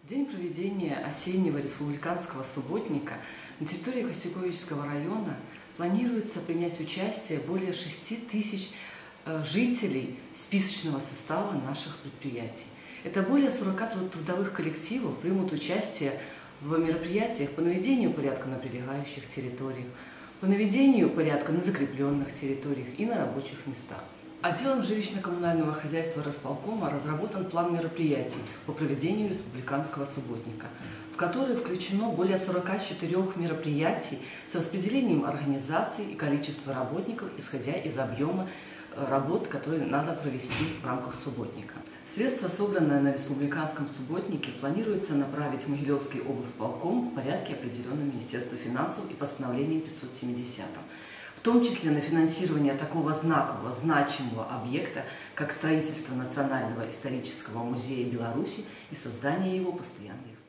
День проведения осеннего республиканского субботника на территории Костюковичского района планируется принять участие более 6 тысяч жителей списочного состава наших предприятий. Это более 40 трудовых коллективов примут участие в мероприятиях по наведению порядка на прилегающих территориях, по наведению порядка на закрепленных территориях и на рабочих местах. Отделом жилищно-коммунального хозяйства Располкома разработан план мероприятий по проведению республиканского субботника, в который включено более 44 мероприятий с распределением организаций и количества работников, исходя из объема работ, которые надо провести в рамках субботника. Средства, собранные на республиканском субботнике, планируется направить в Могилевский облсполком в порядке, определенном Министерством финансов и постановлением 570, в том числе на финансирование такого знакового, значимого объекта, как строительство Национального исторического музея Беларуси и создание его постоянной экспозиции.